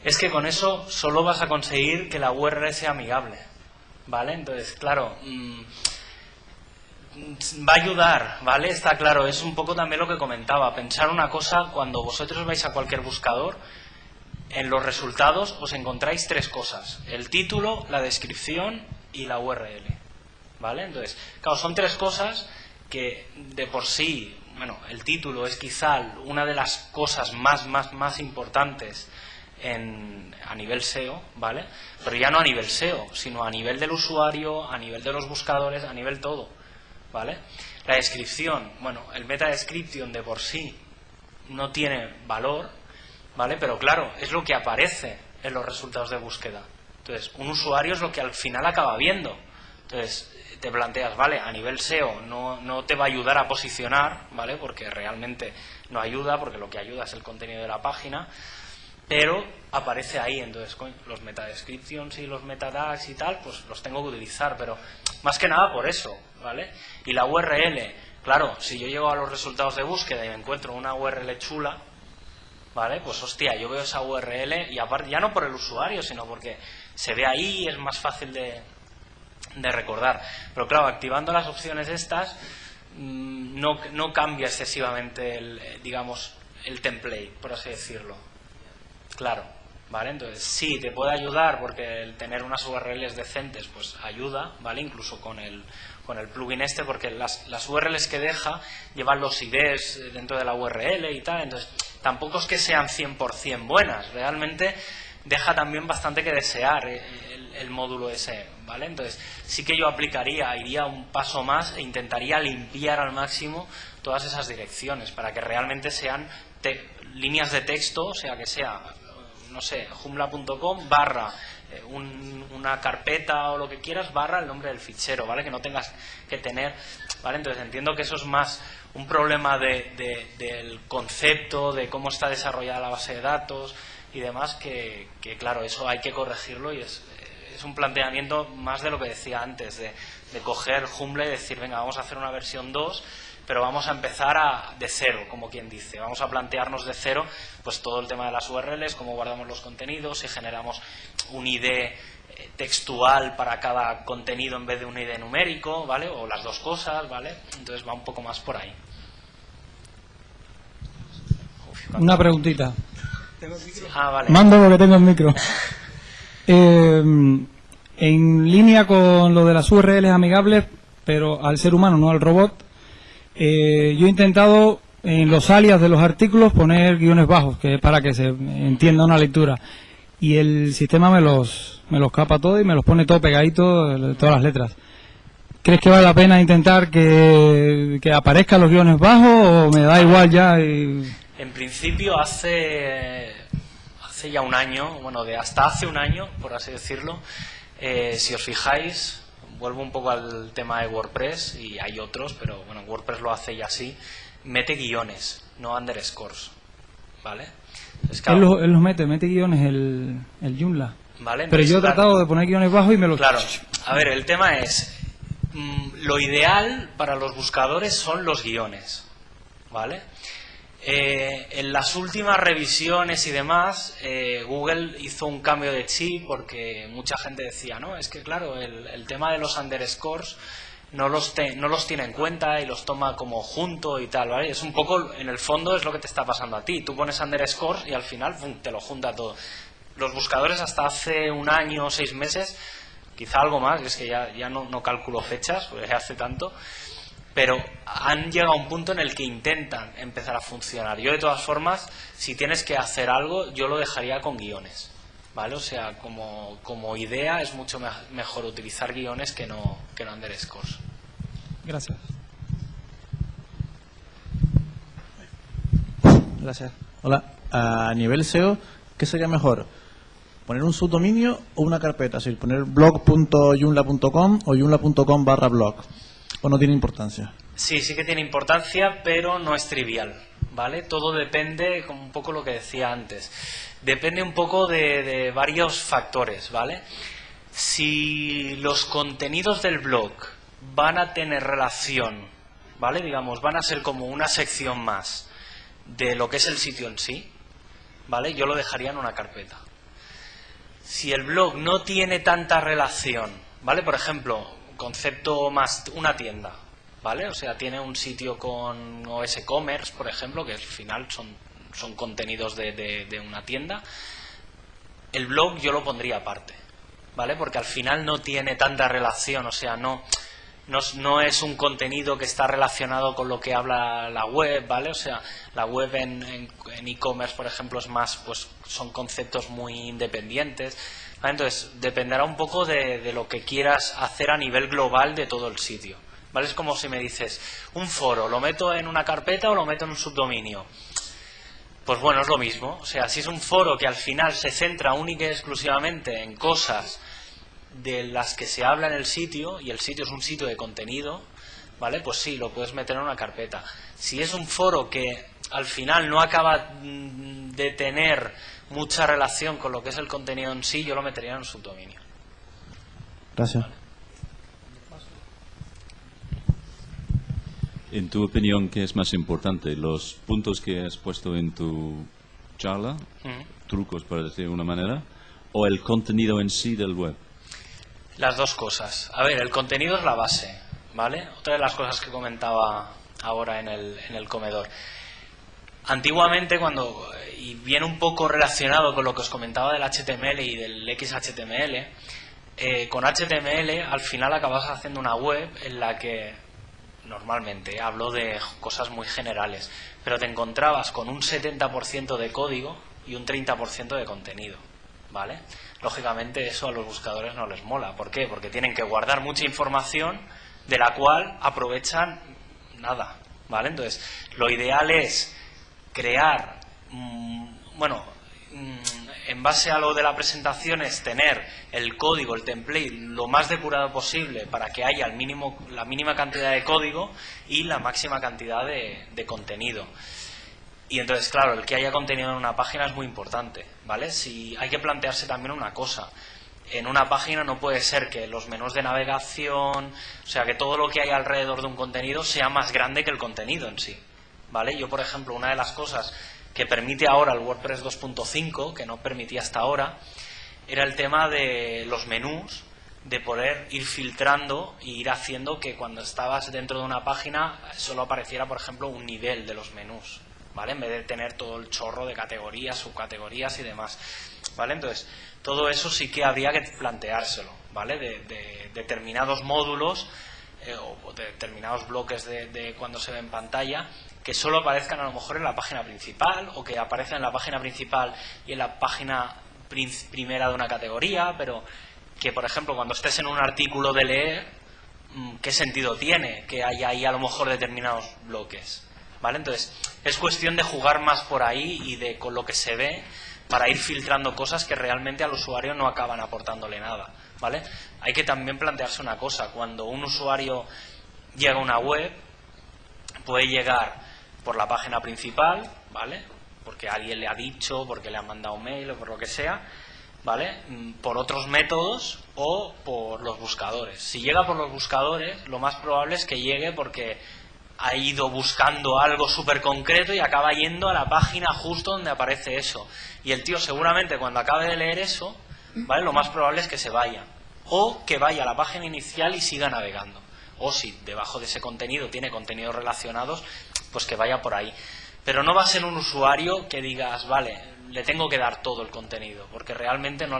Es que con eso solo vas a conseguir que la URL sea amigable, ¿vale? Entonces, claro, va a ayudar, ¿vale? Está claro, es un poco también lo que comentaba, pensar una cosa, cuando vosotros vais a cualquier buscador, en los resultados os encontráis tres cosas: el título, la descripción y la URL, ¿vale? Entonces, claro, son tres cosas que de por sí, bueno, el título es quizá una de las cosas más importantes a nivel SEO, ¿vale? Pero ya no a nivel SEO, sino a nivel del usuario, a nivel de los buscadores, a nivel todo, ¿vale? La descripción, bueno, el meta description de por sí no tiene valor, ¿vale? Pero claro, es lo que aparece en los resultados de búsqueda. Entonces, un usuario es lo que al final acaba viendo. Entonces, te planteas, vale, a nivel SEO no te va a ayudar a posicionar, ¿vale? Porque realmente no ayuda, porque lo que ayuda es el contenido de la página, pero aparece ahí. Entonces, los meta descriptions y los meta tags y tal, pues los tengo que utilizar, pero más que nada por eso, ¿vale? Y la URL, claro, si yo llego a los resultados de búsqueda y me encuentro una URL chula, ¿vale? Pues hostia, yo veo esa URL y aparte, ya no por el usuario, sino porque se ve ahí y es más fácil de recordar. Pero claro, activando las opciones estas, no cambia excesivamente digamos, el template, por así decirlo. Claro, ¿vale? Entonces sí, te puede ayudar porque el tener unas URLs decentes pues ayuda, ¿vale? Incluso con el plugin este, porque las URLs que deja llevan los IDs dentro de la URL y tal, entonces tampoco es que sean 100% buenas, realmente deja también bastante que desear el módulo ese, ¿vale? Entonces sí que yo iría un paso más e intentaría limpiar al máximo todas esas direcciones para que realmente sean líneas de texto, o sea, que sea, no sé, joomla.com barra una carpeta o lo que quieras barra el nombre del fichero, ¿vale? Que no tengas que tener, ¿vale? Entonces entiendo que eso es más un problema del concepto, de cómo está desarrollada la base de datos y demás, que claro, eso hay que corregirlo y es un planteamiento más de lo que decía antes, de coger Joomla y decir, venga, vamos a hacer una versión 2, pero vamos a empezar de cero, como quien dice. Vamos a plantearnos de cero pues todo el tema de las URLs, cómo guardamos los contenidos, si generamos un ID textual para cada contenido en vez de un ID numérico, ¿vale? O las dos cosas, ¿vale? Entonces va un poco más por ahí. Una preguntita. Vale. Mando porque tengo el micro. En línea con lo de las URLs amigables, pero al ser humano, no al robot, yo he intentado en los alias de los artículos poner guiones bajos, que es para que se entienda una lectura. Y el sistema me los capa todo y me los pone todo pegadito, todas las letras. ¿Crees que vale la pena intentar que aparezcan los guiones bajos o me da igual ya? En principio hace ya un año, bueno, hasta hace un año, por así decirlo, si os fijáis, vuelvo un poco al tema de WordPress, y hay otros, pero bueno, WordPress lo hace ya así, mete guiones, no underscores, ¿vale? Entonces, claro, él los mete guiones el Joomla. ¿vale? Pero yo he tratado de poner guiones bajos y me los... Claro, a ver, el tema es, lo ideal para los buscadores son los guiones, ¿vale? En las últimas revisiones y demás, Google hizo un cambio de chip porque mucha gente decía, no, es que claro, el tema de los underscores no los tiene en cuenta y los toma como junto y tal, ¿vale? Es un poco, en el fondo es lo que te está pasando a ti. Tú pones underscores y al final ¡pum!, te lo junta todo. Los buscadores hasta hace un año o 6 meses, quizá algo más, es que ya no calculo fechas, porque hace tanto, pero han llegado a un punto en el que intentan empezar a funcionar. Yo, de todas formas, si tienes que hacer algo, yo lo dejaría con guiones, ¿vale? O sea, como idea es mucho mejor utilizar guiones que no underscores. Gracias. Gracias. Hola, a nivel SEO, ¿qué sería mejor? ¿Poner un subdominio o una carpeta? Es decir, poner blog.joomla.com o joomla.com/blog. ¿O no tiene importancia? Sí, sí que tiene importancia, pero no es trivial, ¿vale? Todo depende, como un poco lo que decía antes, depende un poco de varios factores, ¿vale? Si los contenidos del blog van a tener relación, ¿vale? Digamos, van a ser como una sección más de lo que es el sitio en sí, ¿vale? Yo lo dejaría en una carpeta. Si el blog no tiene tanta relación, ¿vale? Por ejemplo, concepto más una tienda, ¿vale? O sea, tiene un sitio con OS Commerce, por ejemplo, que al final son contenidos de una tienda. El blog yo lo pondría aparte, ¿vale? Porque al final no tiene tanta relación, o sea, no es un contenido que está relacionado con lo que habla la web, ¿vale? O sea, la web en e-commerce, por ejemplo, es más, pues son conceptos muy independientes, ¿vale? Entonces, dependerá un poco de lo que quieras hacer a nivel global de todo el sitio, ¿vale? Es como si me dices, un foro, ¿lo meto en una carpeta o lo meto en un subdominio? Pues bueno, es lo mismo. O sea, si es un foro que al final se centra única y exclusivamente en cosas de las que se habla en el sitio, y el sitio es un sitio de contenido, ¿vale? Pues sí, lo puedes meter en una carpeta. Si es un foro que al final no acaba de tener mucha relación con lo que es el contenido en sí, yo lo metería en un subdominio. Gracias. En tu opinión, ¿qué es más importante? ¿Los puntos que has puesto en tu charla, trucos, por decir de una manera, o el contenido en sí del web? Las dos cosas. A ver, el contenido es la base, ¿vale? Otra de las cosas que comentaba ahora en el comedor. Antiguamente, y viene un poco relacionado con lo que os comentaba del HTML y del XHTML, con HTML al final acabas haciendo una web en la que normalmente hablo de cosas muy generales, pero te encontrabas con un 70% de código y un 30% de contenido, ¿vale? Lógicamente eso a los buscadores no les mola. ¿Por qué? Porque tienen que guardar mucha información de la cual aprovechan nada, ¿vale? Entonces, lo ideal es crear, en base a lo de la presentación, es tener el código, el template, lo más depurado posible para que haya la mínima cantidad de código y la máxima cantidad de contenido. Y entonces, claro, el que haya contenido en una página es muy importante, ¿vale? Si hay que plantearse también una cosa. En una página no puede ser que los menús de navegación, o sea, que todo lo que hay alrededor de un contenido sea más grande que el contenido en sí, ¿vale? Yo, por ejemplo, una de las cosas que permite ahora el WordPress 2.5, que no permitía hasta ahora, era el tema de los menús, de poder ir filtrando e ir haciendo que cuando estabas dentro de una página solo apareciera, por ejemplo, un nivel de los menús, ¿vale? En vez de tener todo el chorro de categorías, subcategorías y demás, ¿vale? Entonces, todo eso sí que habría que planteárselo, ¿vale? De determinados módulos o de determinados bloques de cuando se ve en pantalla, que solo aparezcan a lo mejor en la página principal, o que aparezcan en la página principal y en la página primera de una categoría, pero que, por ejemplo, cuando estés en un artículo de leer, ¿qué sentido tiene que haya ahí a lo mejor determinados bloques? ¿Vale? Entonces, es cuestión de jugar más por ahí y con lo que se ve, para ir filtrando cosas que realmente al usuario no acaban aportándole nada, ¿vale? Hay que también plantearse una cosa: cuando un usuario llega a una web, puede llegar por la página principal, ¿vale? Porque alguien le ha dicho, porque le han mandado un mail o por lo que sea, ¿vale? Por otros métodos o por los buscadores. Si llega por los buscadores, lo más probable es que llegue porque ha ido buscando algo súper concreto y acaba yendo a la página justo donde aparece eso. Y el tío seguramente cuando acabe de leer eso, ¿vale?, lo más probable es que se vaya. O que vaya a la página inicial y siga navegando. O si debajo de ese contenido tiene contenidos relacionados, pues que vaya por ahí. Pero no va a ser un usuario que digas, vale, le tengo que dar todo el contenido, porque realmente no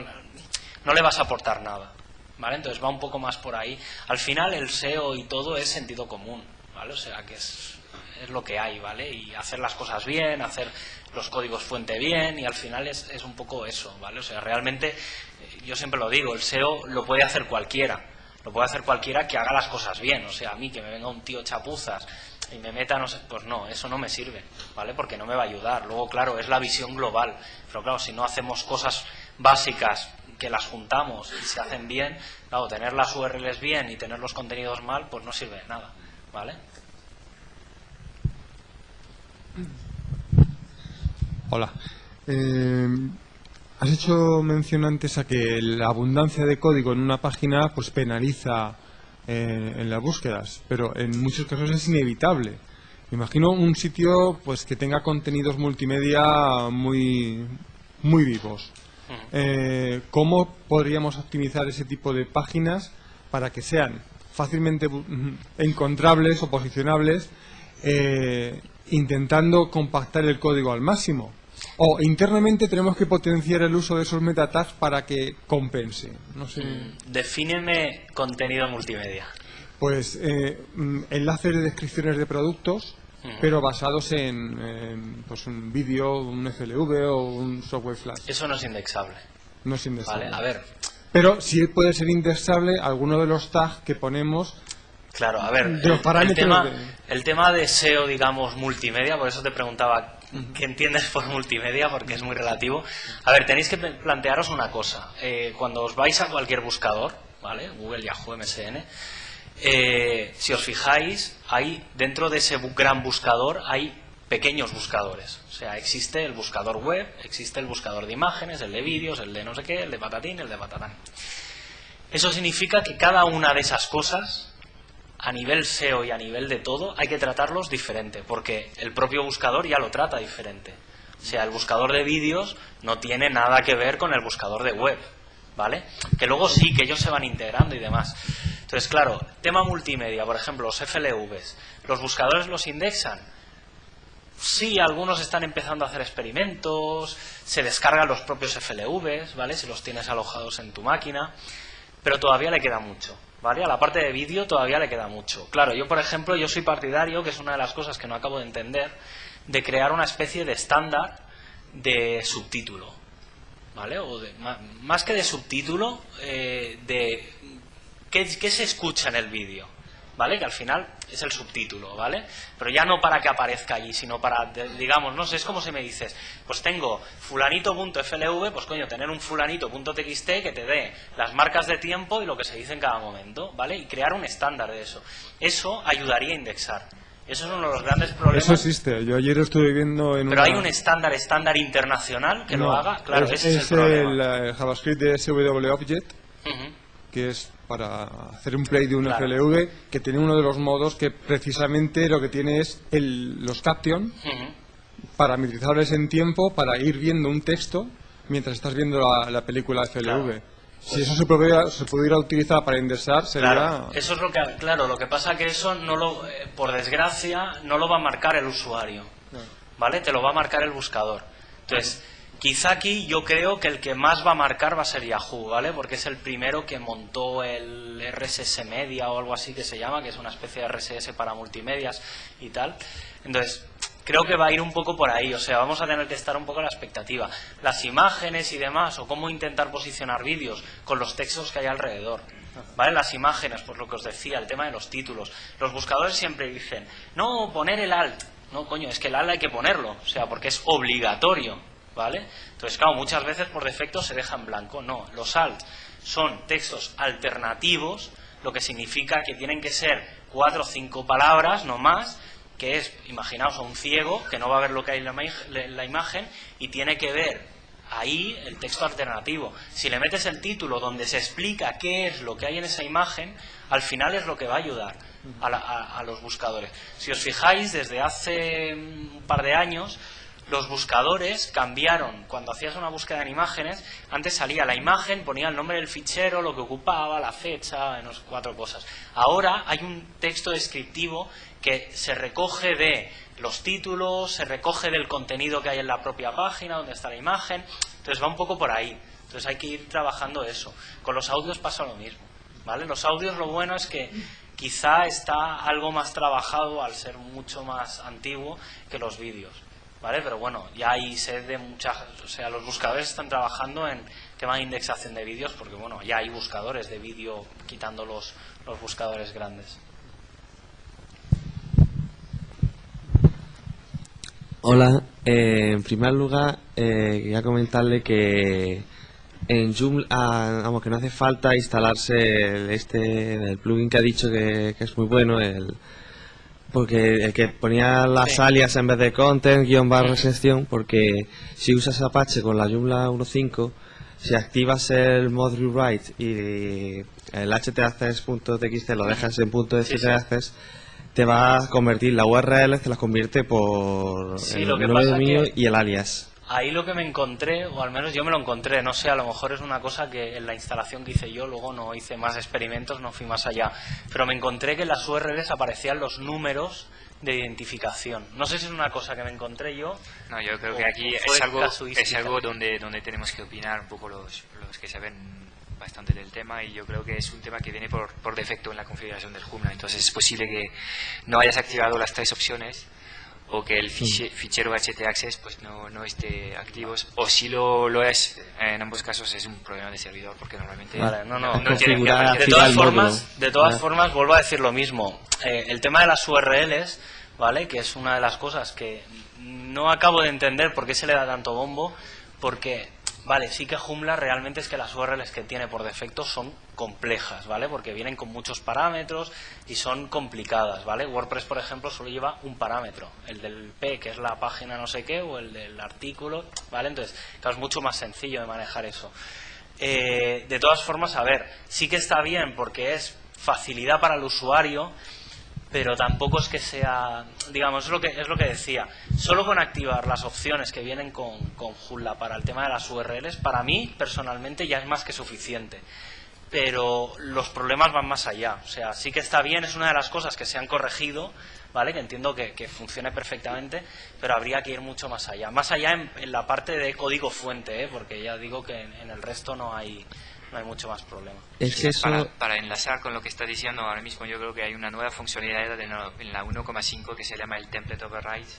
le vas a aportar nada, ¿vale? Entonces va un poco más por ahí. Al final el SEO y todo es sentido común, ¿vale? O sea, que es lo que hay, ¿vale? Y hacer las cosas bien, hacer los códigos fuente bien, y al final es un poco eso, ¿vale? O sea, realmente, yo siempre lo digo, el SEO lo puede hacer cualquiera. Lo puede hacer cualquiera que haga las cosas bien. O sea, a mí que me venga un tío chapuzas y me meta, no sé, pues no, eso no me sirve, ¿vale? Porque no me va a ayudar. Luego, claro, es la visión global, pero claro, si no hacemos cosas básicas que las juntamos y se hacen bien, claro, tener las URLs bien y tener los contenidos mal, pues no sirve de nada, ¿vale? Hola. Has hecho mención antes a que la abundancia de código en una página pues penaliza en las búsquedas, pero en muchos casos es inevitable. Me imagino un sitio pues que tenga contenidos multimedia muy vivos. ¿Cómo podríamos optimizar ese tipo de páginas para que sean fácilmente encontrables o posicionables, intentando compactar el código al máximo? O internamente tenemos que potenciar el uso de esos metatags para que compense. No sé. Defíneme contenido multimedia. Pues enlaces de descripciones de productos, pero basados en pues un vídeo, un FLV o un software flash. Eso no es indexable. No es indexable. Vale, a ver. Pero sí puede ser indexable alguno de los tags que ponemos. Claro, a ver, el tema de SEO, digamos, multimedia, por eso te preguntaba qué entiendes por multimedia, porque es muy relativo. A ver, tenéis que plantearos una cosa. Cuando os vais a cualquier buscador, ¿vale? Google, Yahoo, MSN, si os fijáis, dentro de ese gran buscador hay pequeños buscadores. O sea, existe el buscador web, existe el buscador de imágenes, el de vídeos, el de no sé qué, el de patatín, el de patatán. Eso significa que cada una de esas cosas, a nivel SEO y a nivel de todo, hay que tratarlos diferente, porque el propio buscador ya lo trata diferente. O sea, el buscador de vídeos no tiene nada que ver con el buscador de web, ¿vale? Que luego sí, que ellos se van integrando y demás. Entonces, claro, tema multimedia, por ejemplo, los FLVs, ¿los buscadores los indexan? Sí, algunos están empezando a hacer experimentos, se descargan los propios FLVs, ¿vale? Si los tienes alojados en tu máquina, pero todavía le queda mucho, ¿vale? A la parte de vídeo todavía le queda mucho. Claro, yo por ejemplo, yo soy partidario, que es una de las cosas que no acabo de entender, de crear una especie de estándar de subtítulo, ¿vale? O más que de subtítulo, de qué se escucha en el vídeo, ¿vale? Que al final es el subtítulo, ¿vale? Pero ya no para que aparezca allí, sino para, digamos, no sé, es como si me dices, pues tengo fulanito.flv, pues coño, tener un fulanito.txt que te dé las marcas de tiempo y lo que se dice en cada momento, ¿vale? Y crear un estándar de eso. Eso ayudaría a indexar. Eso es uno de los grandes problemas. Eso existe. Yo ayer estuve viendo en Pero hay un estándar internacional que lo haga. Claro, ese es el problema. El JavaScript de SWObject, que es para hacer un play de un FLV, que tiene uno de los modos que precisamente lo que tiene es los caption parametrizables en tiempo para ir viendo un texto mientras estás viendo la película FLV. Claro. Si eso se pudiera utilizar para indexar, sería... Claro, eso es lo que... Claro, lo que pasa que eso, por desgracia, no lo va a marcar el usuario, ¿vale? Te lo va a marcar el buscador. Entonces, quizá aquí yo creo que el que más va a marcar va a ser Yahoo, ¿vale? Porque es el primero que montó el RSS Media o algo así que se llama, que es una especie de RSS para multimedias y tal. Entonces, creo que va a ir un poco por ahí, o sea, vamos a tener que estar un poco a la expectativa. Las imágenes y demás, o cómo intentar posicionar vídeos con los textos que hay alrededor, ¿vale? Las imágenes, pues lo que os decía, el tema de los títulos. Los buscadores siempre dicen, no, poner el alt. No, coño, es que el alt hay que ponerlo, o sea, porque es obligatorio, ¿vale? Entonces, claro, muchas veces por defecto se deja en blanco. No, los alt son textos alternativos, lo que significa que tienen que ser 4 o 5 palabras, no más, que es, imaginaos a un ciego que no va a ver lo que hay en la imagen y tiene que ver ahí el texto alternativo. Si le metes el título donde se explica qué es lo que hay en esa imagen, al final es lo que va a ayudar a los buscadores. Si os fijáis, desde hace un par de años, los buscadores cambiaron. Cuando hacías una búsqueda en imágenes, antes salía la imagen, ponía el nombre del fichero, lo que ocupaba, la fecha, unas 4 cosas. Ahora hay un texto descriptivo que se recoge de los títulos, se recoge del contenido que hay en la propia página donde está la imagen. Entonces va un poco por ahí. Entonces hay que ir trabajando eso. Con los audios pasa lo mismo, ¿vale? Los audios, lo bueno es que quizá está algo más trabajado al ser mucho más antiguo que los vídeos, ¿vale? Pero bueno, ya hay sed de muchas... O sea, los buscadores están trabajando en tema de indexación de vídeos porque, bueno, ya hay buscadores de vídeo quitando los buscadores grandes. Hola, en primer lugar quería comentarle que en Joomla, vamos, que no hace falta instalarse el plugin que ha dicho que es muy bueno, porque el que ponía las alias en vez de content, _sección, porque si usas Apache con la Joomla 1.5, si activas el mod rewrite y el htaccess.txt lo dejas en .htaccess, te va a convertir la URL, te la convierte por el nombre de dominio y el alias. Ahí lo que me encontré, o al menos yo me lo encontré, no sé, a lo mejor es una cosa que en la instalación que hice yo, luego no hice más experimentos, no fui más allá, pero me encontré que en las URLs aparecían los números de identificación. No sé si es una cosa que me encontré yo. No, yo creo que aquí es algo donde tenemos que opinar un poco los que saben bastante del tema, y yo creo que es un tema que viene por defecto en la configuración del Joomla. Entonces es posible que no hayas activado las 3 opciones, o que el fichero htaccess pues no esté activo, o si lo es, en ambos casos es un problema de servidor, porque normalmente no tiene que. De todas formas, vuelvo a decir lo mismo. El tema de las URLs, ¿vale? Que es una de las cosas que no acabo de entender por qué se le da tanto bombo, porque vale, sí que Joomla realmente es que las URLs que tiene por defecto son complejas, ¿vale? Porque vienen con muchos parámetros y son complicadas, ¿vale? WordPress, por ejemplo, solo lleva un parámetro, el del P, que es la página no sé qué, o el del artículo, ¿vale? Entonces, claro, es mucho más sencillo de manejar eso. De todas formas, a ver, sí que está bien porque es facilidad para el usuario, pero tampoco es que sea, digamos, es lo que decía, solo con activar las opciones que vienen con Joomla para el tema de las URLs, para mí personalmente ya es más que suficiente, pero los problemas van más allá. O sea, sí que está bien, es una de las cosas que se han corregido, ¿vale? Que entiendo que funcione perfectamente, pero habría que ir mucho más allá en la parte de código fuente, porque ya digo que en el resto no hay mucho más problema. Es que eso... para enlazar con lo que está diciendo ahora mismo, yo creo que hay una nueva funcionalidad en la 1.5 que se llama el template override,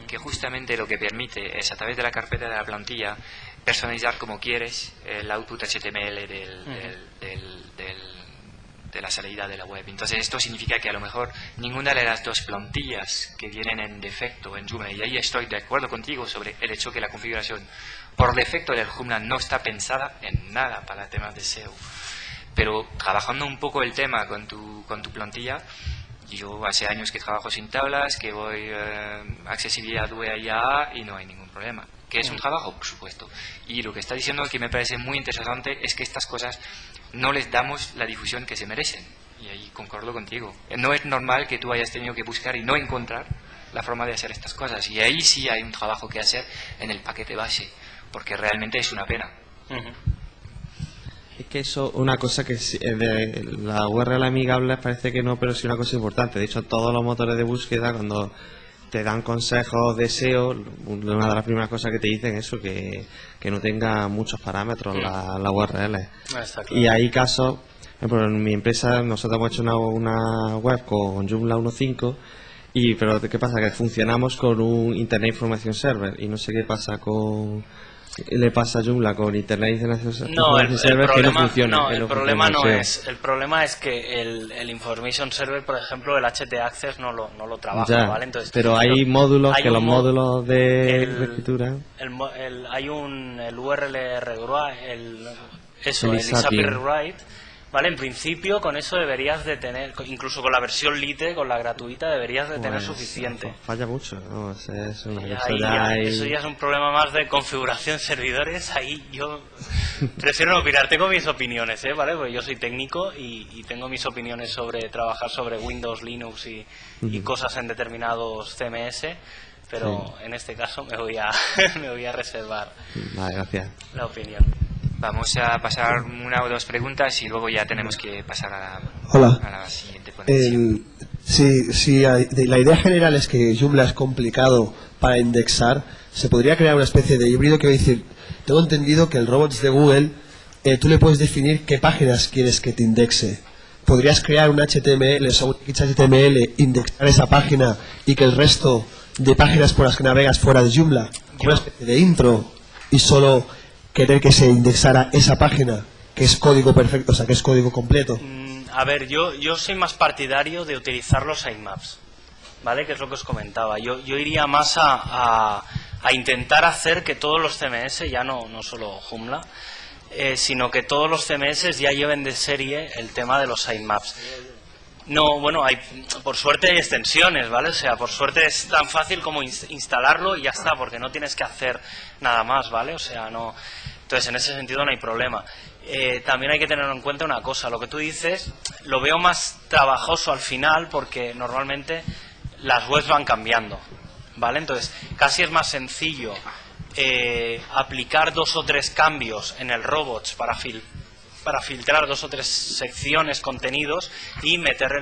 que justamente lo que permite es, a través de la carpeta de la plantilla, personalizar como quieres el output HTML de la salida de la web. Entonces esto significa que a lo mejor ninguna de las 2 plantillas que vienen en defecto en Joomla, y ahí estoy de acuerdo contigo sobre el hecho que la configuración por defecto del Joomla no está pensada en nada para temas de SEO, pero trabajando un poco el tema con tu plantilla, yo hace años que trabajo sin tablas, que voy accesibilidad UIA y no hay ningún problema. ¿Que es un trabajo? Por supuesto. Y lo que está diciendo, que me parece muy interesante, es que estas cosas no les damos la difusión que se merecen. Y ahí concuerdo contigo. No es normal que tú hayas tenido que buscar y no encontrar la forma de hacer estas cosas. Y ahí sí hay un trabajo que hacer en el paquete base, porque realmente es una pena. Es que eso, una cosa que de la URL amigable parece que no, pero sí una cosa importante. De hecho, todos los motores de búsqueda, cuando te dan consejos de SEO, una de las primeras cosas que te dicen es eso, que no tenga muchos parámetros la URL. Y hay casos, por ejemplo, en mi empresa nosotros hemos hecho una web con Joomla 1.5, pero ¿qué pasa? Que funcionamos con un Internet Information Server, y no sé qué pasa le pasa a Joomla con Internet Information Server, que no funciona. No, el problema no es. El problema es que el Information Server, por ejemplo, el HTAccess no lo trabaja, ya, ¿vale? Entonces, pero hay módulos, que los módulos de escritura... Hay el URL rewrite, el ISAPI rewrite, ¿vale? En principio con eso deberías de tener, incluso con la versión Lite, con la gratuita, deberías de tener suficiente. Falla mucho, ¿no? Eso ya es un problema más de configuración servidores. Ahí yo prefiero no opinar, tengo mis opiniones, ¿vale? Porque yo soy técnico y tengo mis opiniones sobre trabajar sobre Windows, Linux y cosas en determinados CMS, pero en este caso me voy a reservar la opinión. Vamos a pasar una o dos preguntas y luego ya tenemos que pasar a la siguiente ponencia. La idea general es que Joomla es complicado para indexar, se podría crear una especie de híbrido que va a decir, tengo entendido que el robots de Google, tú le puedes definir qué páginas quieres que te indexe. Podrías crear un HTML o un HTML, indexar esa página y que el resto de páginas por las que navegas fuera de Joomla, como una especie de intro, y solo querer que se indexara esa página, que es código perfecto, o sea, que es código completo. A ver, yo soy más partidario de utilizar los sitemaps. ¿vale? Que es lo que os comentaba. Yo iría más a intentar hacer que todos los CMS, ya no solo Joomla, sino que todos los CMS ya lleven de serie el tema de los sitemaps. No, bueno, por suerte hay extensiones, ¿vale? O sea, por suerte es tan fácil como instalarlo y ya está, porque no tienes que hacer nada más, ¿vale? O sea, no. Entonces, en ese sentido no hay problema. También hay que tener en cuenta una cosa, lo que tú dices lo veo más trabajoso al final porque normalmente las webs van cambiando, ¿vale? Entonces, casi es más sencillo aplicar 2 o 3 cambios en el robots para filtrar 2 o 3 secciones, contenidos y meter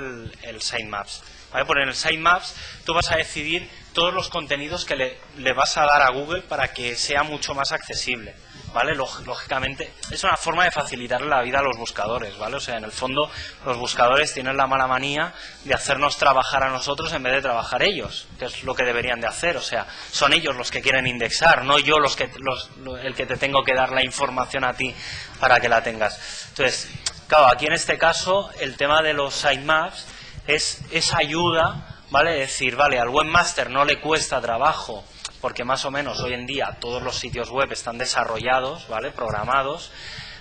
el sitemaps, ¿vale? Por en el sitemaps tú vas a decidir todos los contenidos que le vas a dar a Google para que sea mucho más accesible, ¿vale? Lógicamente es una forma de facilitarle la vida a los buscadores, ¿vale? O sea, en el fondo los buscadores tienen la mala manía de hacernos trabajar a nosotros en vez de trabajar ellos, que es lo que deberían de hacer. O sea, son ellos los que quieren indexar, no yo el que te tengo que dar la información a ti para que la tengas. Entonces, claro, aquí en este caso el tema de los sitemaps es esa ayuda, ¿vale? Es decir, vale, al webmaster no le cuesta trabajo porque más o menos hoy en día todos los sitios web están desarrollados, ¿vale? Programados,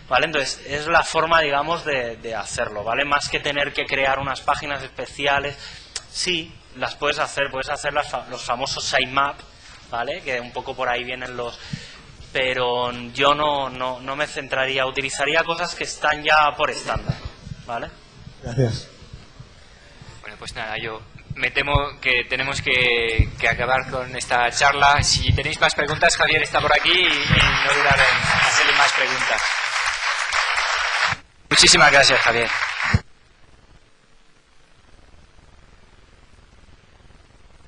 ¿vale? Entonces, es la forma, digamos, de hacerlo, ¿vale? Más que tener que crear unas páginas especiales, sí, las puedes hacer los famosos sitemap, ¿vale? Que un poco por ahí vienen los... Pero yo no me centraría, utilizaría cosas que están ya por estándar, ¿vale? Gracias. Bueno, pues nada, me temo que tenemos que acabar con esta charla. Si tenéis más preguntas, Javier está por aquí y no dudar en hacerle más preguntas. Muchísimas gracias, Javier.